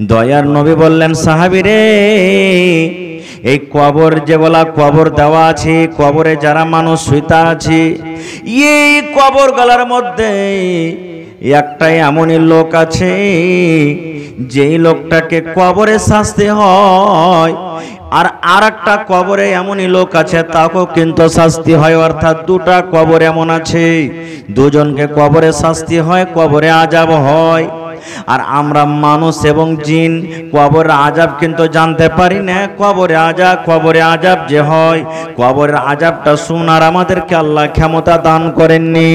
দয়ার নবী বললেন, সাহাবী রে, এই কবর যেগুলা কবর দেওয়া আছে, কবরে যারা মানুষ শুইতা আছে, এই কবর গলার মধ্যে একটাই এমনই লোক আছে যেই লোকটাকে কবরে শাস্তি হয়, আর একটা কবরে এমনই লোক আছে তাকেও কিন্তু শাস্তি হয়। অর্থাৎ দুটা কবর এমন আছে, দুজনকে কবরে শাস্তি হয়, কবরে আযাব হয়। আর আমরা মানুষ এবং জিন কবরের আযাব কিন্তু জানতে পারি না। কবরে আযাব যে হয়, কবরের আযাবটা শোনার আমাদেরকে আল্লাহ ক্ষমতা দান করেননি।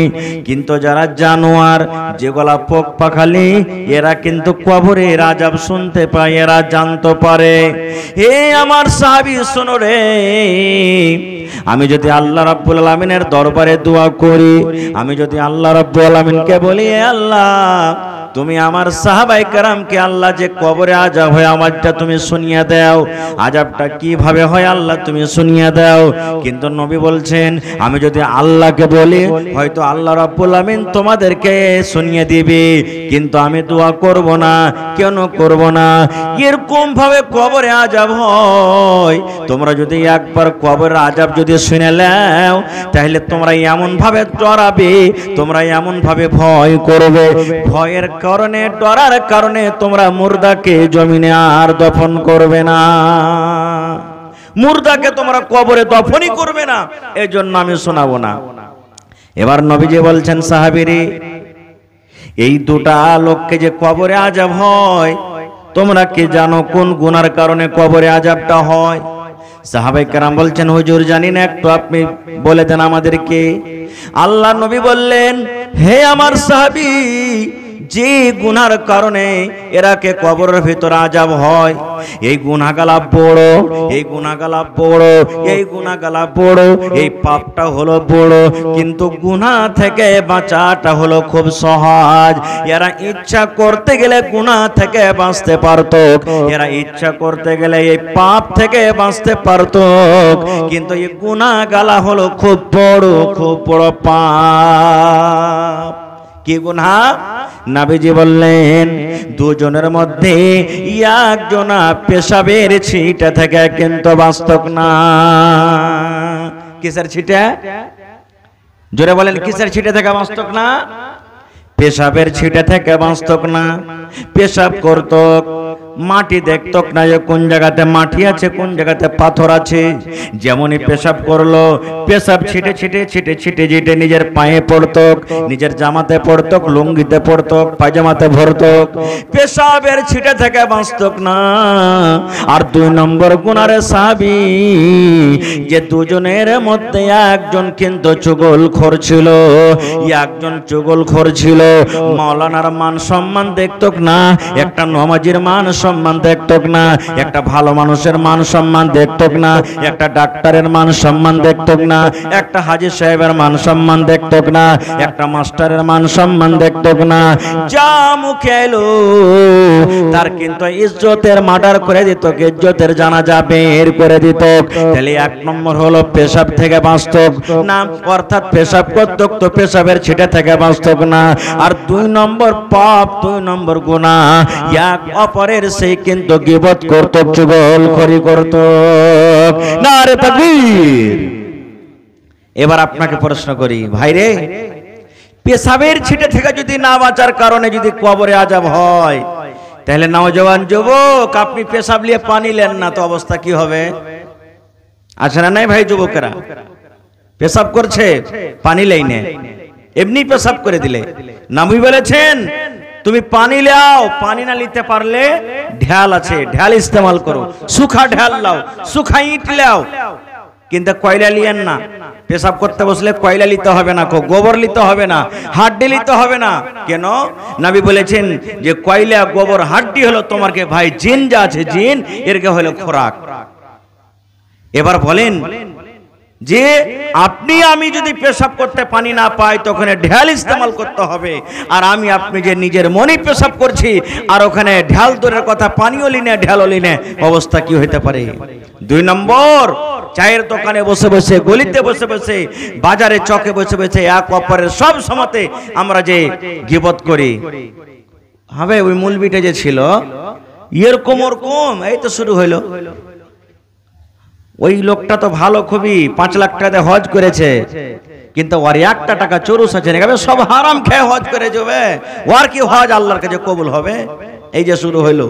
কিন্তু যারা জানোয়ার, যেগুলা পোক পাখালি, এরা কিন্তু কবরের আযাব শুনতে পায়, এরা জানতে পারে। হে আমার সাহাবী, শোনো রে, আমি যদি আল্লাহ রাব্বুল আলামিনের দরবারে দোয়া করি, আমি যদি আল্লাহ রাব্বুল আলামিনকে বলি, আল্লাহ তুমি আমার সাহাবায়ে কেরামকে আল্লাহ যে কবরে আযাব হয় আমারটা তুমি শুনিয়ে দাও, আযাবটা কিভাবে হয় আল্লাহ তুমি শুনিয়ে দাও। কিন্তু নবী বলছেন, আমি যদি আল্লাহকে বলি, হয়তো আল্লাহ রাব্বুল আমিন তোমাদেরকে শুনিয়ে দিবে, কিন্তু আমি দোয়া করব না। কেন করব না? এরকম ভাবে কবরে আযাব হয়। তোমরা যদি একবার কবরের আযাব যদি শুনে নাও, তাহলে তোমরা এমন ভাবে ডরাবে, তোমরা এমন ভাবে ভয় করবে, ভয়ের কারণে, ডরার কারণে তোমরা মুর্দাকে জমিনে আর দফন করবে না, মুর্দাকে তোমরা কবরে দফনই করবে না। এই জন্য আমি শোনাবো না। এবার নবীজি বলছেন, সাহাবীরে, এই দুটা লোককে যে কবরে আযাব হয়, তোমরা কি জানো কোন গুনার কারণে কবরে আযাবটা হয়? সাহাবায়ে কেরাম বলছেন, হুজুর জানি না, একটু আপনি বলে দেন আমাদেরকে। আল্লাহ নবী বললেন, হে আমার সাহাবী, যে গুনার কারণে এরাকে কবরের ভিতর আযাব হয়, এই গুনাহগালা বড়, এই গুনাহগালা বড়, এই গুনাহগালা বড়, এই পাপটা হলো বড়, কিন্তু গুনাহ থেকে বাঁচাটা হলো খুব সহজ। এরা ইচ্ছা করতে গেলে গুনাহ থেকে বাঁচতে পারত, এরা ইচ্ছা করতে গেলে এই পাপ থেকে বাঁচতে পারত, কিন্তু এই গুনাহগালা হলো খুব বড় পাপ। কি গুনাহ? নবীজি বললেন, দুজনের মধ্যে একজনা পেশাবের ছিটা থেকে কিন্তু বাঁচত না। কিসের ছিটা? জোরে বলেন, কিসের ছিটা থেকে বাঁচত না? পেশাবের ছিটা থেকে বাঁচত না। পেশাব করত, মাটি দেখত না যে কোন জায়গাতে মাটি আছে, কোন জায়গাতে পাথর আছে। যেমনই পেশাব করলো, পেশাব ছিটে ছিটে ছিটে ছিটে ছিটে নিজের পায়ে পড়ত, নিজের জামাতে পড়ত, লুঙ্গিতে পড়ত, পায়জামাতে ভরত। পেশাবের ছিটে থেকে বাঁচত না। আর দুই নম্বর গুনারে সাহাবী, যে দুজনের মধ্যে একজন কিন্তু চুগলখোর ছিল, একজন চুগলখোর ছিল। মাওলানার মান সম্মান দেখত না, একটা নামাজীর মান সম্মান দেখত না, একটা ভালো মানুষের মান সম্মান দেখত না, একটা ডাক্তারের মান সম্মান দেখত না, একটা হাজী সাহেবের মান সম্মান দেখত না, একটা মাস্টারের মান সম্মান দেখত না। যা মুখে এলো তার কিন্তু ইজ্জতের মার্ডার করে দিত, ইজ্জতের জানাজা বের করে দিত। তাহলে এক নম্বর হলো পেশাব থেকে বাঁচত না, অর্থাৎ পেশাব করত তো পেশাবের ছিটা থেকে বাঁচত না। আর দুই নম্বর পাপ, দুই নম্বর গুনাহ, এক অপরের সেই কিন্তু গীবত করত, চুগলখড়ি করত। নারে তাকবীর। এবার আপনাকে প্রশ্ন করি, ভাইরে, পেশাবের ছিটে থেকে যদি না বাঁচার কারণে যদি কবরে আযাব হয়, তাহলে নওজওয়ান যুবক, আপনি পেশাব নিয়ে পানি নেন না, তো অবস্থা কি হবে? আছে না নাই ভাই? যুবকেরা পেশাব করছে, পানি লেইনে, এমনি পেশাব করে দিলে। নবী বলেছেন, তুমি পানি লাও, পানি না নিতে পারলে ঢাল আছে, ঢাল ইস্তেমাল করো, সুখা ঢাল লাও, সুখা ইট লাও, কিন্তু কয়লা লিয়েন না। পেশাব করতে বসলে কয়লা নিতে হবে না, গোবর নিতে হবে না, হাড্ডি নিতে হবে না। কেন? নবী বলেছেন যে কয়লা, গোবর, হাড্ডি হলো তোমারকে ভাই জিন যা আছে, জিন এরকে হলো খোরাক। এবার বলেন যে আপনি আমি যদি পেশাব করতে পানি না পাই, তখন ঢাল ইস্তেমাল করতে হবে। আর আমি আপনি যে নিজের মনে পেশাব করছি, আর ওখানে ঢাল দূরের কথা, পানিও লিনে ঢালও লিনে, অবস্থা কি হইতে পারে? দুই নম্বর, চায়ের দোকানে বসে বসে, গলিতে বসে বসে, বাজারে চকে বসে বসে এক অপরের সব সময়তে আমরা যে গীবত করি। হবে ওই মৌলবীটা যে ছিল, এরকম ওরকম, এই তো শুরু হইলো। ওই লোকটা তো ভালো, খুবই 5 লাখ টাকা হজ করেছে, কিন্তু ওর 1 টাকা চুরুস আছে না, সব হারাম খেয়ে হজ করে যাবে, ওর কি হজ আল্লাহর কাছে কবুল হবে? এই যে শুরু হইলো।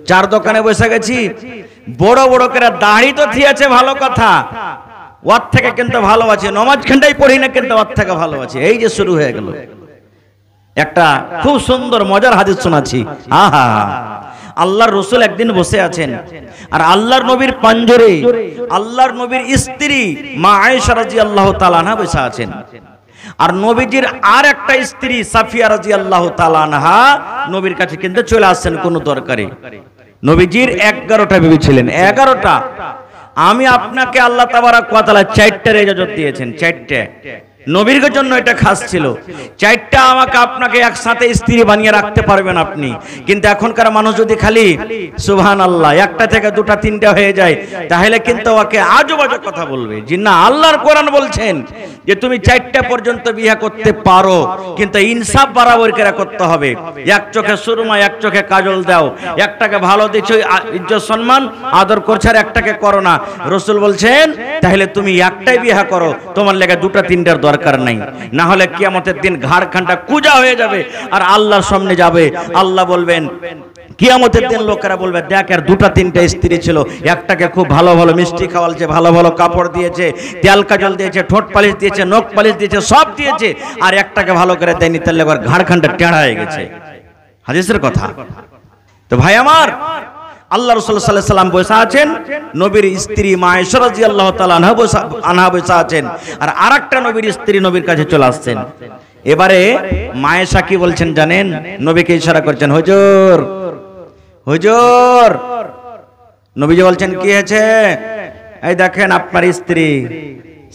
4 দোকানে বসে গেছি, বড় বড় করে দাড়ি তো থিয়েছে, ভালো কথা, ওর থেকে কিন্তু ভালো আছে, নমাজ খানটাই পড়ি না কিন্তু ওর থেকে ভালো আছে। এই যে শুরু হয়ে গেল। একটা খুব সুন্দর মজার হাদিস শোনাচ্ছি। আহা, আল্লাহর রাসূল একদিন বসে আছেন, আর আল্লাহর নবীর পাঞ্জরে আল্লাহর নবীর স্ত্রী মা আয়েশা রাদিয়াল্লাহু তাআলা আনহা বসে আছেন, আর নবীজির আর একটা স্ত্রী সাফিয়া রাদিয়াল্লাহু তাআলা আনহা নবীর কাছে কিন্তু চলে আসছেন কোনো দরকারে। নবীজির 11টা বিবি ছিলেন, 11টা। আমি আপনাকে আল্লাহ তাবারক ওয়া তাআলা 4টার ইজাজত দিয়েছেন, 4টে। নবীর জন্য এটা খাস ছিল, 4টা আমাকে আপনাকে একসাথে স্ত্রী বানিয়ে রাখতে পারবেন আপনি। কিন্তু এখনকার মানুষ যদি খালি সুবহানাল্লাহ 1টা থেকে 2টা 3টা হয়ে যায়, তাহলে কিন্তু ওকে আজেবাজে কথা বলবে। জি না, আল্লাহর কোরআন বলছেন যে তুমি 4টা পর্যন্ত বিয়ে করতে পারো, কিন্তু ইনসাফ বরাবর করে করতে হবে। এক চোখে সুরমা, এক চোখে কাজল দাও, একটাকে ভালো দিছো ইজ্জত সম্মান আদর করছো, আর একটাকে করো না। রাসূল বলছেন তাহলে তুমি একটাই বিয়ে করো, তোমার লেগে 2টা 3টার দরকার নাই, না হলে কিয়ামতের দিন ঘাড় খানটা কুজা হয়ে যাবে, আর আল্লাহর সামনে যাবে। আল্লাহ বলবেন, কিয়ামতের দিন লোকেরা বলবে, দেখ আর 2টা 3টা স্ত্রী ছিল, একটাকে খুব ভালো ভালো মিষ্টি খাওয়ালছে, ভালো ভালো কাপড় দিয়েছে, তেল কাজল দিয়েছে, ঠোঁট পালিশ দিয়েছে, নখ পালিশ দিয়েছে, সব দিয়েছে, আর একটাকে ভালো করে দেয়নি, তাহলে আবার ঘাড় খানটা টেঁড়া হয়ে গেছে। হাদিসের কথা। তো ভাই আমার, আল্লাহ রাসূল সাল্লাল্লাহু আলাইহি সাল্লাম বসে আছেন, নবীর স্ত্রী মা আয়েশা রাদিয়াল্লাহু তাআলা আনহা বসে আছেন, আর আরেকটা নবীর স্ত্রী নবীর কাছে চলে আসছেন। এবারে মা আয়েশা কি বলছেন জানেন? নবীকে ইশারা করছেন, হুজুর হুজুর। নবীজি বলছেন, কি হয়েছে? এই দেখেন আপনার স্ত্রী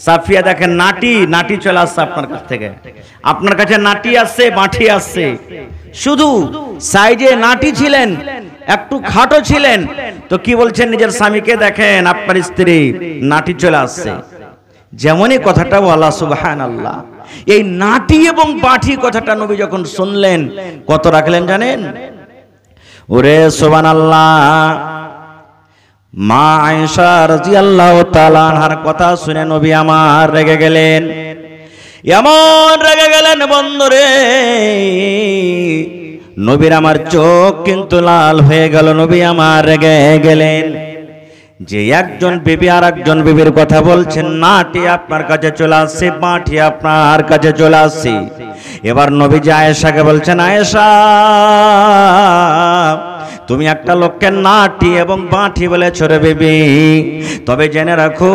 সাফিয়া, দেখেন নাটি চলে আসছে আপনার কাছ থেকে, আপনার কাছে নাটি আসছে, বাঁঠি আসছে। শুধু সাইজে নাটি ছিলেন, একটু খাটো ছিলেন, তো কি বলছেন নিজের স্বামীকে, দেখেন আপনার স্ত্রী নাটি চলে আসছে। যেমনই কথাটা বলা, সুবহানাল্লাহ, এই নাটি এবং বাঁঠি কথাটা নবী যখন শুনলেন, কত রাখলেন জানেন? ওরে সুবহানাল্লাহ, মা আয়েশা রাদিয়াল্লাহু তাআলা আনহার কথা শুনে নবী আমার রেগে গেলেন, এমন রেগে গেলেন বন্ধুরে, নবীর আমার চোখ কিন্তু লাল হয়ে গেল। নবী আমার রেগে গেলেন যে একজন বিবি আর একজন বিবির কথা বলছেন, নাটি আপনার কাছে চলে আসছে, বাঁঠি আপনার কাছে চলে আসছে। এবার নবীজি আয়েশাকে বলছেন, আয়েশা তুমি একটা লোককে নাটি এবং বাঁঠি বলেছ রে বিবি, তবে জেনে রাখো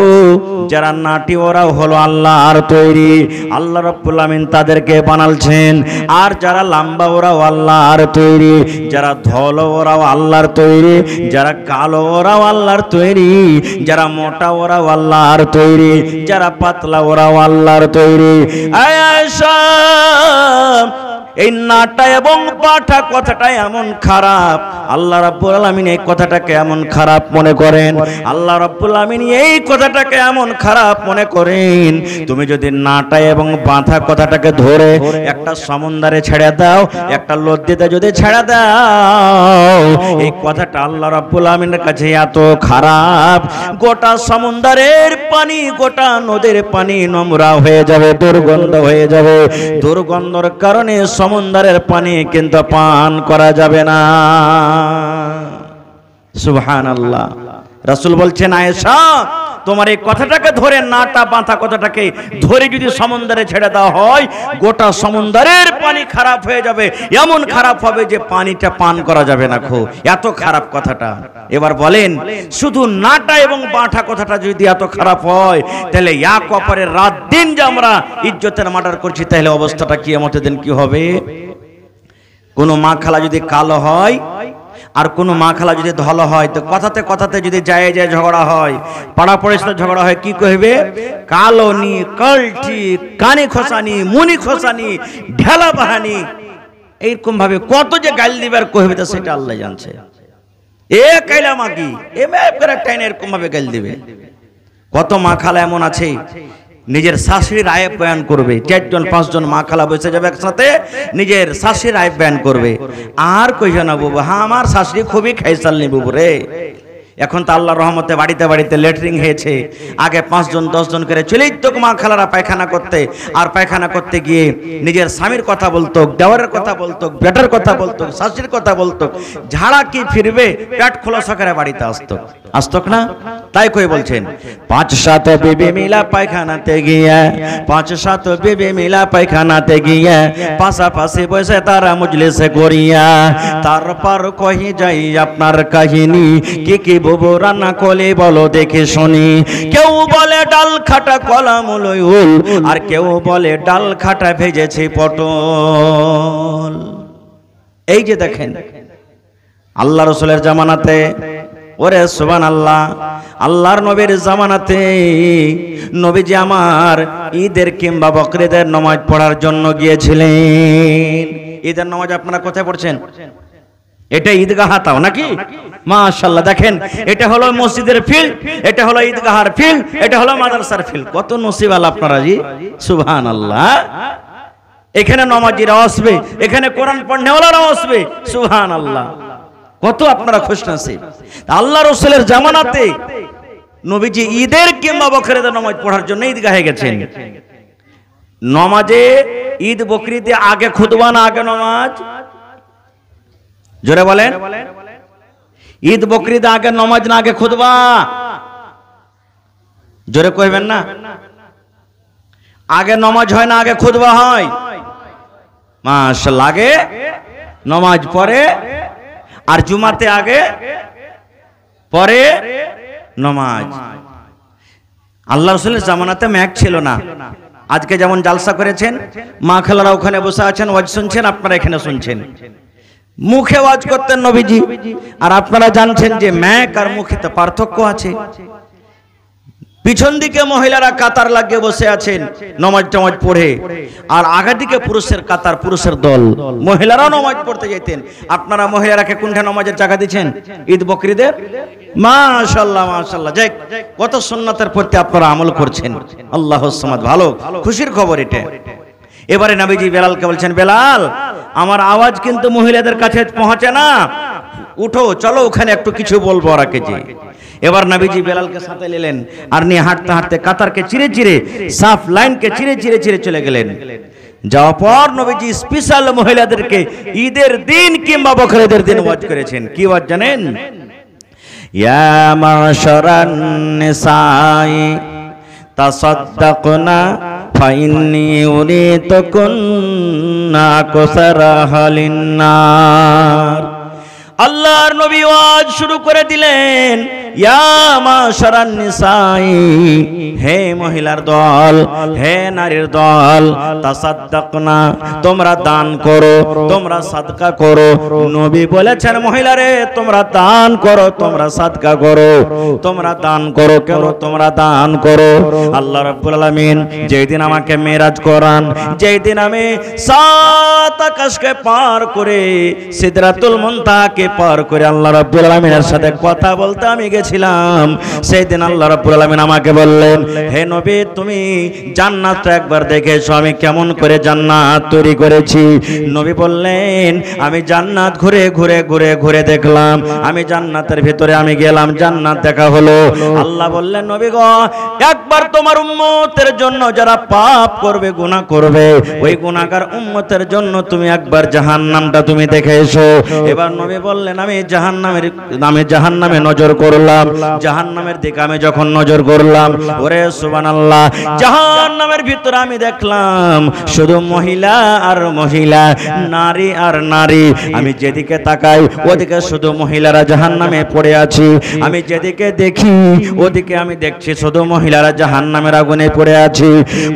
যারা নাটি ওরাও হলো আল্লাহর তৈরি, আল্লাহ রাব্বুল আমিন তাদেরকে বানালছেন। আর যারা লম্বা ওরাও আল্লাহর তৈরি, যারা ধলো ওরাও আল্লাহর তৈরি, যারা কালো ওরাও আল্লাহর তৈরি, যারা মোটা ওরাও আল্লাহর তৈরি, যারা পাতলা ওরাও আল্লাহর তৈরি। আয়েশা, এই নাটা এবং পাঠা কথাটা এমন খারাপ, আল্লাহ রাব্বুল আমিন এই কথাটাকে এমন খারাপ মনে করেন, আল্লাহ রাব্বুল আমিন এই কথাটাকে এমন খারাপ মনে করেন। তুমি যদি নাটা এবং বাঁধা কথাটাকে ধরে একটা সমুদ্রে ছেড়ে দাও, একটা নদীতে যদি ছেড়ে দাও, এই কথাটা আল্লাহ রাব্বুল আমিনের কাছে এত খারাপ, গোটা সমুদ্রের পানি, গোটা নদীর পানি নোংরা হয়ে যাবে, দুর্গন্ধ হয়ে যাবে। দুর্গন্ধের কারণে সমুদ্রের পানি কিন্তু পান করা যাবে না। সুবহানাল্লাহ। রাসূল বলছেন, আয়েশা তোমার এই কথাটাকে ধরে, নাটা বাঁধা কথাটাকে ধরে যদি সমুদ্রে ছেড়ে দেওয়া হয়, গোটা সমুদ্রের পানি খারাপ হয়ে যাবে, এমন খারাপ হবে যে পানিটা পান করা যাবে না। এত খারাপ কথাটা। এবার বলেন, শুধু নাটা এবং বাঁধা কথাটা যদি এত খারাপ হয়, তাহলে এক অপরের রাত দিন যে আমরা ইজ্জতের মার্ডার করছি, তাহলে অবস্থাটা কিয়ামতের দিন কি হবে? কোনো মা খালা যদি কালো হয় আর কোনো মা খালা যদি ধলো হয়, তো কথাতে কথাতে যদি যায় ঝগড়া হয়, পাড়া পড়শিতে ঝগড়া হয়, কি কইবে? কালোনি, কলটি, কানে খোসানি, মুনি খোসানি, ঢেলা বাহানি, এইরকম ভাবে কত যে গাল দিবার কইবে, তো সেটা আল্লাহ জানছে। এ কাইলা মাগি, এ মেপ করে টাইনে এরকম ভাবে গাল দিবে। কত মা খালা এমন আছে নিজের শাশুড়ির আয়েব বয়ান করবে, 4 জন 5 জন মা খালা বসে যাবে একসাথে, নিজের শাশুড়ির আয়েব বয়ান করবে। আর কইও না বাবু, হ্যাঁ আমার শাশুড়ি খুবই খাইসালনি বাবু রে। এখন তো আল্লাহর রহমতে বাড়িতে বাড়িতে লেটরিং হয়েছে। আগে 5 জন 10 জন করে চলেই তো মা খালারা পায়খানা করতে, আর পায়খানা করতে গিয়ে নিজের স্বামীর কথা বলতো, দেওয়ারের কথা বলতো, বেটার কথা বলতো, শাশুড়ির কথা বলতো। ঝাড়া কি ফিরবে, পেট খোলা সকারে বাড়িতে আসতো না। তাই কই বলছেন 5-7 বিবি মিলা পায়খানাতে গিয়া, 5-7 বিবি মিলা পায়খানাতে গিয়া, পাশাপাশি বসে তারা মজলিসে করিয়া, তারপর কহি যাই আপনার কাহিনী, কি বুবু রান্না করলে বলো দেখে শুনি। কেউ বলে ডাল খাটা কলা মুলোই উল, আর কেউ বলে ডাল খাটা ভেজেছে পটল। এই যে দেখেন আল্লাহ রসুলের জামানাতে, ওরে সুবহানাল্লাহ, আল্লাহর নবীর জামানাতে নবীজি আমার ঈদের কিংবা বকরিদের নামাজ পড়ার জন্য গিয়েছিলেন। ঈদের নামাজ আপনারা কোথায় পড়ছেন? এটা ঈদগাহ তাও নাকি? মাশাআল্লাহ, দেখেন এটা হলো মসজিদের ফিল্ড, এটা হলো ঈদগাহের ফিল্ড, এটা হলো মাদ্রাসার ফিল্ড। কত নসিব আপনারা জি, সুবহানাল্লাহ। এখানে নামাজিরা আসবে, এখানে কোরআন পড়নেওয়ালারাও আসবে, সুবহানাল্লাহ। কত আপনারা খুশনসিব। আল্লাহ রাসূলের জামানাতে নবীজি ঈদের কিংবা বকরিদের নামাজ পড়ার জন্য ঈদগাহে গেছেন। নামাজে ঈদ বকরিতে আগে খুতবা না আগে নামাজ? জোরে বলেন। ঈদ বকরিতে আগে নামাজ না আগে খুতবা? জোরে কইবেন না। আগে নামাজ হয় না আগে খুতবা হয়? মাশাআল্লাহ, আগে নামাজ পরে, আর জুমাতে আগে পরে নামাজ। আল্লাহ রাসূলের জামানাতে ম্যাক ছিল না। আজকে যেমন জালসা করেছেন, মা খালারা ওখানে বসে আছেন, ওয়াজ শুনছেন, আপনারা এখানে শুনছেন। মুখে ওয়াজ করতেন নবীজি, আর আপনারা জানছেন যে ম্যাক আর মুখেতে পার্থক্য আছে। পিছন দিকে মহিলারা কাতার লাগিয়ে বসে আছেন নামাজ টামাজ পড়ে, আর আগের দিকে পুরুষের কাতার, পুরুষের দল। মহিলারাও নামাজ পড়তে যেতেন। আপনারা মহিলারাকে কোনটা নামাজের জায়গা দিচ্ছেন? ঈদ বকরিদের? মাশাআল্লাহ মাশাআল্লাহ, যাক কত সুন্নাতের প্রতি আপনারা আমল করছেন। আল্লাহুস সামাদ, ভালো খুশির খবর এটা। এবারে নবীজি বেলালকে বলছেন, বেলাল আমার আওয়াজ কিন্তু মহিলাদের কাছে পৌঁছে না, উঠো চলো ওখানে একটু কিছু বলবো ওরাকে যে। এবার নবীজি বেলালকে সাথে নিলেন, আর নিয়ে হাঁটতে হাঁটতে কাতারকে চিরে চিরে, সাফ লাইনকে চিরে চিরে চিরে চলে গেলেন। যাওয়ার পর নবীজি স্পেশাল মহিলাদেরকে ঈদের দিন কিংবা বকরিদের দিন ওয়াজ করেছেন। কি ওয়াজ জানেন? ইয়া মাশারান নিসাই তাসাদ্দাকনা ফাইন্নী উরিতুকুন্না আকসারাহা লিন্নার। আল্লাহর নবী ওয়াজ শুরু করে দিলেন, ইয়া মাশারান নিসাই, হে মহিলার দল, হে নারীর দল, তাসাদ্দাকনা, তোমরা দান করো, তোমরা সাদকা করো। নবী বলেছেন মহিলারে তোমরা দান করো, তোমরা সাদকা করো। তোমরা দান করো কেন? তোমরা দান করো। আল্লাহ রাব্বুল আলামিন যেই দিন আমাকে মেরাজ করান, যেই দিন আমি 7 আকাশকে পার করে সিদরাতুল মুনতাহাকে পার করে আল্লাহ রাব্বুল আলামিনের সাথে কথা বলতে আমি গেছিলাম, সেই দিন আল্লাহ রাব্বুল আলামিন আমাকে বললেন, হে নবী তুমি জান্নাতটা একবার দেখে এসো, আমি কেমন করে জান্নাত তৈরি করেছি। নবী বললেন, আমি জান্নাত ঘুরে ঘুরে ঘুরে ঘুরে দেখলাম, আমি জান্নাতের ভিতরে আমি গেলাম, জান্নাত দেখা হলো। আল্লাহ বললেন, নবী গো একবার তোমার উম্মতের জন্য যারা পাপ করবে, গুনাহ করবে, ওই গুনাহগার উম্মতের জন্য তুমি একবার জাহান্নামটা তুমি দেখে এসো। এবার নবী বললেন, আমি জাহান্নামে নজর করলাম। জাহান্নামের দিকে আমি যখন নজর করলাম, ওরে সুবহানাল্লাহ, জাহান্নামের ভিতরে আমি দেখলাম শুধু মহিলা আর মহিলা, নারী আর নারী। আমি যেদিকে তাকাই ওদিকে শুধু মহিলারা জাহান্নামে পড়ে আছে, আমি যেদিকে দেখি ওদিকে আমি দেখছি শুধু মহিলারা জাহান্নামের আগুনে পড়ে আছে।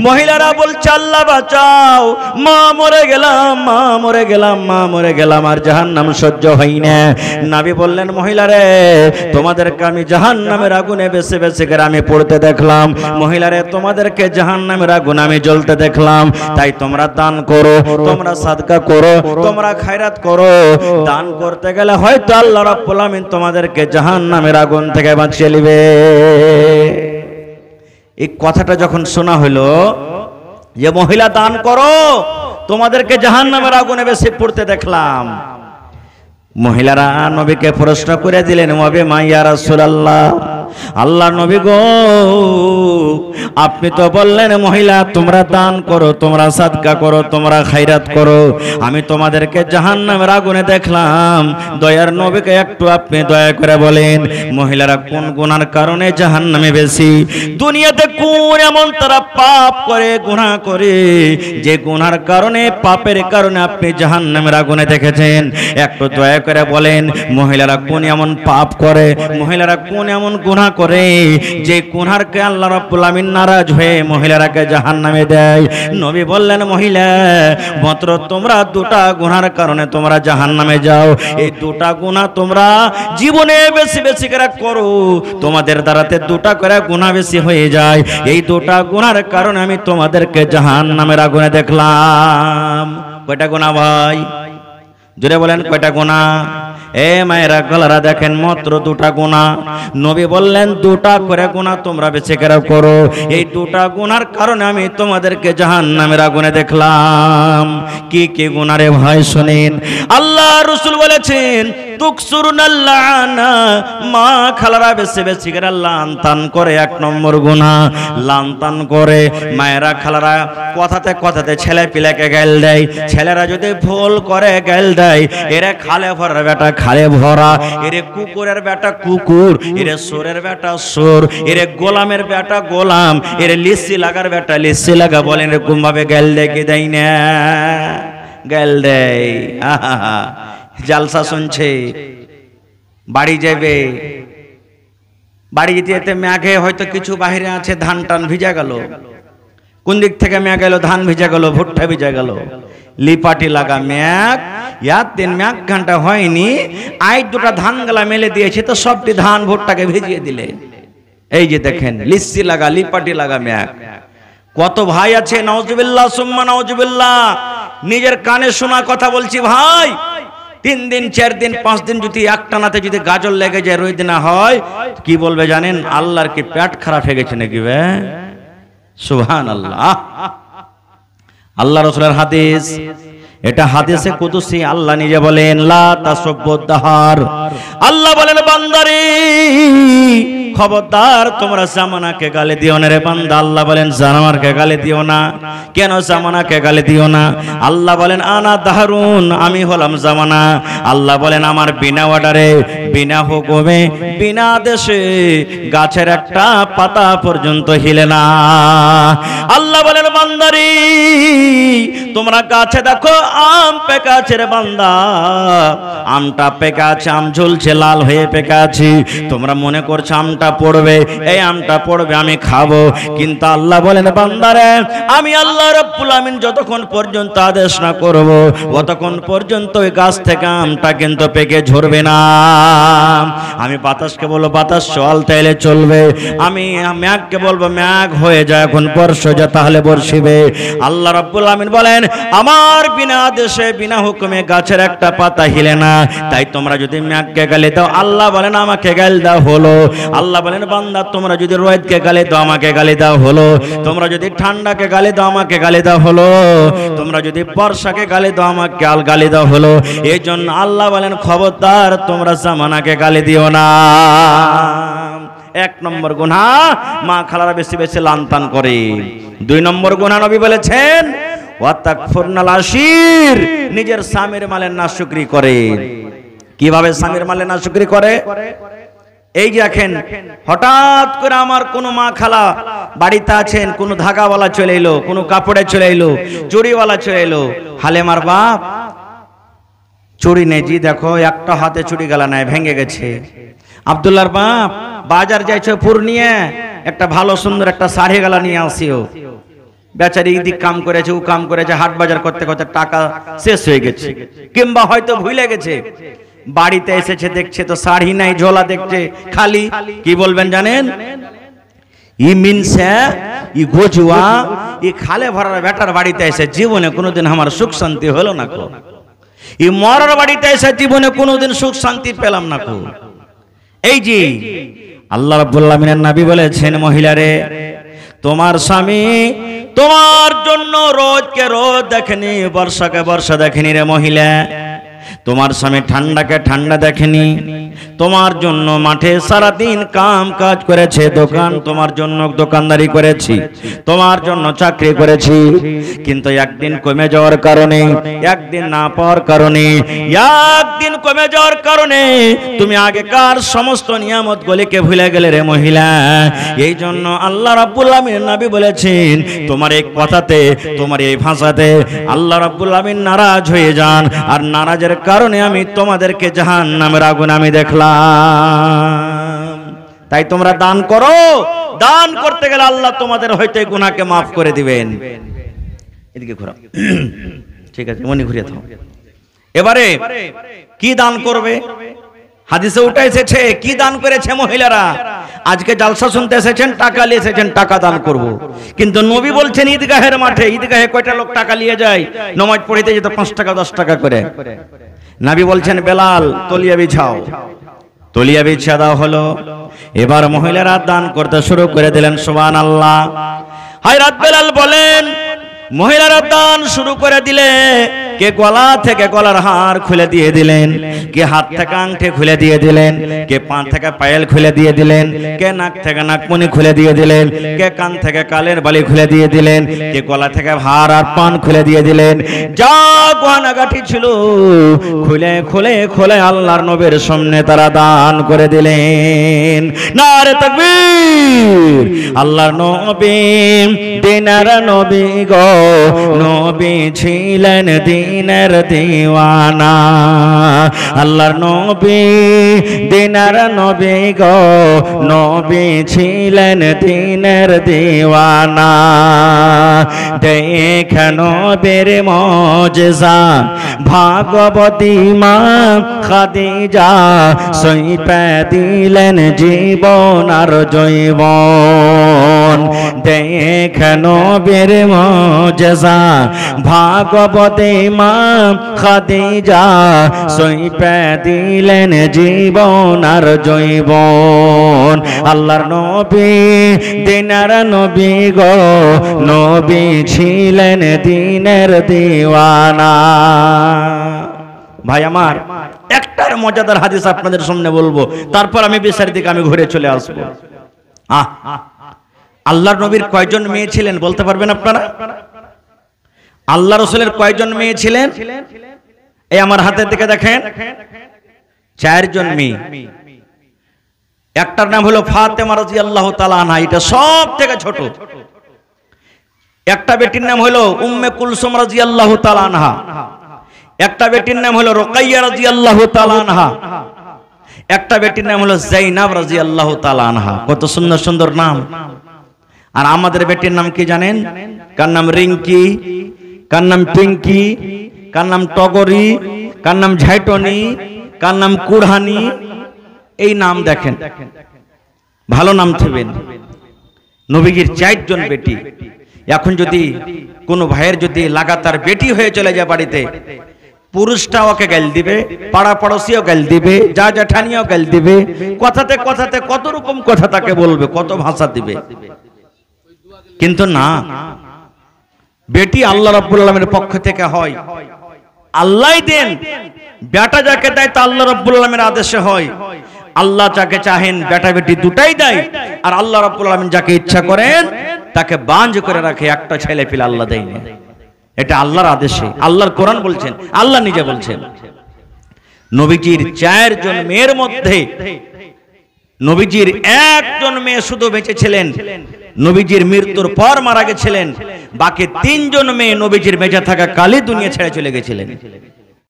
মহিলারা বলছে, আল্লাহ বাঁচাও, মা মরে গেলাম, মা মরে গেলাম, মা মরে গেলাম, আর জাহান্নাম সহ্য হয় না। নবী বললেন, মহিলারে তোমাদেরকে আমি জাহান্নামের আগুনে বেছে বেছে করে আমি পড়তে দেখলাম, মহিলারে তোমাদেরকে জাহান্নামের আগুনে আমি জ্বলতে দেখলাম। তাই তোমরা দান করো, তোমরা সাদকা করো, তোমরা খায়রাত করো। দান করতে গেলে হয়তো আল্লাহ রাব্বুল আমিন তোমাদেরকে জাহান্নামের আগুন থেকে বাঁচিয়ে নেবে। এই কথাটা যখন শোনা হলো যে মহিলা দান করো, তোমাদেরকে জাহান্নামের আগুনে বেশি পড়তে দেখলাম, মহিলারা নবীকে প্রশ্ন করে দিলেন, ওয়াবে মা ইয়া রাসূলুল্লাহ, আল্লাহ নবী গো, আপনি তো বললেন মহিলা তোমরা দান করো, তোমরা সাদকা করো, তোমরা খায়রাত করো, আমি তোমাদেরকে জাহান্নামের আগুনে দেখলাম, দয়ার নবীকে একটু আপনি দয়া করে বলেন মহিলারা কোন গুনার কারণে জাহান্নামে বেশি, দুনিয়াতে কোন এমন তারা পাপ করে, গুনাহ করে, যে গুনার কারণে, পাপের কারণে আপনি জাহান্নামের আগুনে দেখেছেন, একটু দয়া করে বলেন মহিলারা কোন এমন পাপ করে, মহিলারা কোন এমন গুনাহ করে যে গুনাহকে আল্লাহ রাব্বুল আমিন নারাজ হয়ে মহিলারাকে জাহান্নামে দেয়। নবী বললেন মহিলা মাত্র তোমরা দুটা গুনার কারণে তোমরা জাহান্নামে যাও, এই দুটা গুনাহ তোমরা জীবনে বেশি বেশি করে করো, তোমাদের দ্বারাতে দুটা করে গুনাহ বেশি হয়ে যায়, এই দুটা গুনার কারণে আমি তোমাদেরকে জাহান্নামের আগুনে দেখলাম। কয়টা গুনাহ ভাই? জোরে বলেন কয়টা গুনাহ? এ মায়েরা গলারা দেখেন মাত্র দুটা গুনাহ। নবী বললেন দুটা করে গুনাহ তোমরা বেশি করে করো, এই দুটা গুনার কারণে আমি তোমাদেরকে জাহান্নামের আগুনে দেখলাম। কি কি গুনাহ রে ভাই শুনেন, আল্লাহ রাসূল বলেছেন তুকসুরুনাল লানা, মা খালারা বেশি বেশি করে লানতান করে, এক নম্বর গুনাহ লানতান করে। মায়েরা খালারা কথাতে কথাতে ছেলে পিলাকে গাল দেয়, ছেলেরা যদি ভুল করে গাল দেয়, এরে খালে ভরা বেটা খালে ভরা, এরে কুকুরের বেটা কুকুর, এরে সোরের বেটা সোর, এরে গোলামের বেটা গোলাম, এরে লিসি লাগার বেটা লিসি লাগা, বলেন এরকম ভাবে গাল দেয় কি দেয় না? গাল দেয়। আহা, জালসা শুনছে, বাড়ি যাবে, বাড়ি যেতে যেতে মেঘে হয়তো কিছু বাহিরে আছে, ধান টান ভিজা গেল, কোন দিক থেকে মেঘ এলো, ধান ভিজা গেল, ভুট্টা ভিজা গেল, লিপাটি লাগা মেঘ, ইয়ার দিন মেঘ ঘন্টা হয়নি, আই দুটা ধান গালা মেলে দিয়েছে, তো সবটি ধান ভুট্টাকে ভিজিয়ে দিলে। এই যে দেখেন লিসি লাগা লিপাটি লাগা মেঘ। কত ভাই আছে, নাউজুবিল্লাহ সুম্মা নাউজুবিল্লাহ, নিজের কানে শোনা কথা বলছি ভাই, 3 দিন 4 দিন 5 দিন যদি একটানাতে যদি গাজর লেগে যায়, রোদ না হয়, কি বলবে জানেন? আল্লাহর কি পেট খারাপ হয়ে গেছে নাকি? বে সুবহানাল্লাহ। আল্লাহ রাসূলের হাদিস, এটা হাদিসে কুদসি, আল্লাহ নিজে বলেন লা তাসুব্বুদ দাহার, আল্লাহ বলেন বান্দারে খবরদার তোমরা জামানাকে গালি দিও না রে বান্দা। আল্লাহ বলেন জামানাকে গালি দিও না। কেন জামানাকে গালি দিও না? আল্লাহ বলেন আনা দাহরুন, আমি হলাম জামানা। আল্লাহ বলেন আমার বিনা অর্ডারে, বিনা হুকুমে, বিনা আদেশে গাছের একটা পাতা পর্যন্ত হিলে না। আল্লাহ বলেন বান্দারে তোমরা গাছে দেখো আম পেকে আছে রে বান্দা, আমটা পেকে আছে, আম ঝুলছে লাল হয়ে পেকে আছে, তোমরা মনে করছো আমটা পড়বে, এই আমটা পড়বে আমি খাবো, কিন্তু আল্লাহ বলেন বান্দারে আমি আল্লাহ রাব্বুল আমিন যতক্ষণ পর্যন্ত আদেশ না করব ততক্ষণ পর্যন্ত ওই গাছ থেকে আমটা কিন্তু পেকে ঝরবে না। আমি বাতাসকে বলবো বাতাস চল তাইলে চলবে, আমি মেঘকে বলবো মেঘ হয়ে যায়, এখন বর্ষা যা তাহলে বর্ষিবে। আল্লাহ রাব্বুল আমিন বলেন আমার বিনা আদেশে বিনা হুকুমে গাছের একটা পাতা হিলে না, তাই তোমরা যদি মেঘকে গালি দাও, আল্লাহ বলেন আমাকে গালি দাও হলো। আল্লাহ বলেন বান্দা তোমরা যদি রোদকে গালি দাও আমাকে গালি দাও হলো, তোমরা যদি ঠান্ডাকে গালি দাও আমাকে গালি দাও হলো, তোমরা যদি বর্ষাকে গালি দাও আমাকে গালি দাও হলো। এই জন্য আল্লাহ বলেন খবরদার তোমরা জামানাকে গালি দিও না। 1 নম্বর গুনাহ মা খালারা বেশি বেশি লানতান করে। 2 নম্বর গুনাহ নবী বলেছেন ওয়াতাকফুরনাল আশির, নিজের স্বামীর মালের নাশুকরি করে। কিভাবে স্বামীর মালের নাশুকরি করে? এই যে দেখেন হঠাৎ করে আমার কোনো মা খালা বাড়িতে আছেন, কোনো ধাগাওয়ালা চলে এলো, কোনো কাপড়ে চলে এলো, চুড়িওয়ালা চলে এলো, হালেমার বাপ চুড়ি নেই, জি দেখো একটা হাতে চুড়ি গেলা নাই ভেঙে গেছে। আব্দুল্লাহর বাপ বাজার যাইছো পুর নিয়ে, একটা ভালো সুন্দর একটা শাড়ি গেলা নিয়ে আসিও, বেচারি দিক কাম করেছে ও কাম করেছে, হাট বাজার করতে করতে টাকা শেষ হয়ে গেছে, কিংবা হয়তো ভুলে গেছে, বাড়িতে এসেছে দেখছে তো শাড়ি নাই, ঝোলা দেখছে খালি। কি বলবেন জানেন? ই মিনসে ই গোজুয়া ই খালে ভরার বেটার বাড়িতে এসে জীবনে কোনোদিন আমার সুখ শান্তি হলো না কো, ই মরার বাড়িতে এসে জীবনে কোনোদিন সুখ শান্তি পেলাম না কো। এই যে আল্লাহ রাব্বুল আমিনের নবী বলেছেন মহিলারে তোমার স্বামী তোমার জন্য রোদকে রোদ দেখেনি, বর্ষাকে বর্ষা দেখেনি রে মহিলা। তোমার স্বামী ঠান্ডাকে ঠান্ডা দেখেনি, তোমার জন্য মাঠে সারাদিন কাম কাজ করেছে, দোকান তোমার জন্য দোকানদারি করেছি, তোমার জন্য চাকরি করেছি, কিন্তু একদিন কমে যাওয়ার কারণে, একদিন না পাওয়ার কারণে, একদিন কমে যাওয়ার কারণে তুমি আগেকার সমস্ত নিয়ামত গুলিকে ভুলে গেলে রে মহিলা। এই জন্য আল্লাহ রাব্বুল আমিন নবী বলেছেন, তোমার এই কথাতে, তোমার এই ভাষাতে আল্লাহ রাব্বুল আমিন নারাজ হয়ে যান, আর নারাজের কারণে আমি তোমাদেরকে জাহান্নামের আগুন আমি দেখলাম। তাই তোমরা দান করো, দান করতে গেলে আল্লাহ তোমাদের হয়তো এই গুনাহকে মাফ করে দিবেন। এদিকে ঘোরাও, ঠিক আছে, মনে ঘুরিয়ে দাও। এবারে কি দান করবে? হাদিসে উঠে এসেছে কি দান করেছে মহিলারা। আজকে জালসা শুনতে এসেছেন, টাকা নিয়ে এসেছেন, টাকা দান করব, কিন্তু নবী বলছেন ঈদগাহের মাঠে, ঈদগাহে কয়টা লোক টাকা নিয়ে যায়? নামাজ পড়িতে যেত 5 টাকা 10 টাকা করে। নবী বলছেন বেলাল তলিয়া বিছাও, তলিয়া বিছিয়ে দাও হলো। এবার মহিলারা দান করতে শুরু করে দিলেন, সুবহানাল্লাহ। হযরত বেলাল বলেন, মহিলারা দান শুরু করে দিলে, কে গলা থেকে গলার হার খুলে দিয়ে দিলেন, কে হাত থেকে আংটি খুলে দিয়ে দিলেন, কে পা থেকে পায়েল খুলে দিয়ে দিলেন, কে নাক থেকে নাকমণি খুলে দিয়ে দিলেন, কে কান থেকে কালের বালি খুলে দিয়ে দিলেন, কে গলা থেকে হার আর পান খুলে দিয়ে দিলেন। যা গহনাগাটি ছিল খুলে খুলে খুলে আল্লাহর নবীর সামনে তারা দান করে দিলেন। নারে তাকবীর! আল্লাহর নবী দিনার নবী গো, নবী ছিলেন দিনের দিওয়ানা। আল্লাহর নবী দিনার নবী গো, নবী ছিলেন দিনের দিওয়ানা। দেখে নবীর মুজিজা ভাগবতী মা খাদিজা, সইপে দিলেন জীবন আর জৈবন। দেখে নবীর মুজিজা ভাগবতী মা খাদিজা, সইপে দিলেন জীবন আর জৈবন। আল্লাহর নবী দিনার নবী গো, নবী ছিলেন দিনের দিওয়ানা। ভাই আমার, একটার মজাদার হাদিস আপনাদের সামনে বলবো, তারপর আমি বিচারের দিকে আমি ঘুরে চলে আসবো। আল্লাহর নবীর কয়জন মেয়ে ছিলেন বলতে পারবেন আপনারা? আল্লাহ রাসূলের কয়জন মেয়ে ছিলেন? এই আমার হাতের দিকে দেখেন, 4 জন মেয়ে। একটার নাম হলো ফাতেমা রাদিয়াল্লাহু তাআলা আনহা, এটা সব থেকে ছোট। একটা বেটির নাম হলো উম্মে কুলসুম রাদিয়াল্লাহু তাআলা আনহা। একটা বেটির নাম হলো রুকাইয়া রাদিয়াল্লাহু তাআলা আনহা। একটা বেটির নাম হলো যায়েনাব রাদিয়াল্লাহু তাআলা আনহা। কত সুন্দর সুন্দর নাম। আর আমাদের বেটির নাম কি জানেন? কার নাম রিঙ্কি, কার নাম পিঙ্কি, কার নাম টগরি, কার নাম ঝাইটনি, কার নাম কুড়হানি। এই নাম দেখেন, ভালো নাম থবেন। নবীজির 4 জন বেটি। এখন যদি কোনো ভাইয়ের যদি লাগাতার বেটি হয়ে চলে যায় বাড়িতে, পুরুষটা ওকে গাল দিবে, পাড়া পড়োশিও গাল দিবে, যা জেঠানিও গাল দিবে, কথাতে কথাতে কত রকম কথা তাকে বলবে, কত ভাষা দিবে। কিন্তু না, বেটি আল্লাহ রাব্বুল আলামিনের পক্ষ থেকে হয়, আল্লাহই দেন। বেটা যাকে দেয় তা আল্লাহ রাব্বুল আলামিনের আদেশে হয়। আল্লাহ যাকে চাহেন বেটা বেটি দুটাই দেয়, আর আল্লাহ রাব্বুল আলামিন যাকে ইচ্ছা করেন তাকে বাঁঝ করে রাখে, একটা ছেলে পেলে আল্লাহ দেয় না। এটা আল্লাহর আদেশে, আল্লাহর কোরআন বলছেন, আল্লাহ নিজে বলছেন। নবীজির 4 জন মেয়ের মধ্যে নবীজির 1 জন মেয়ে শুধু বেঁচে ছিলেন, নবীজির মৃত্যুর পর মারা গেছিলেন। বাকি 3 জন মেয়ে নবীজির বেঁচে থাকা কালে দুনিয়া ছেড়ে চলে গেছিলেন।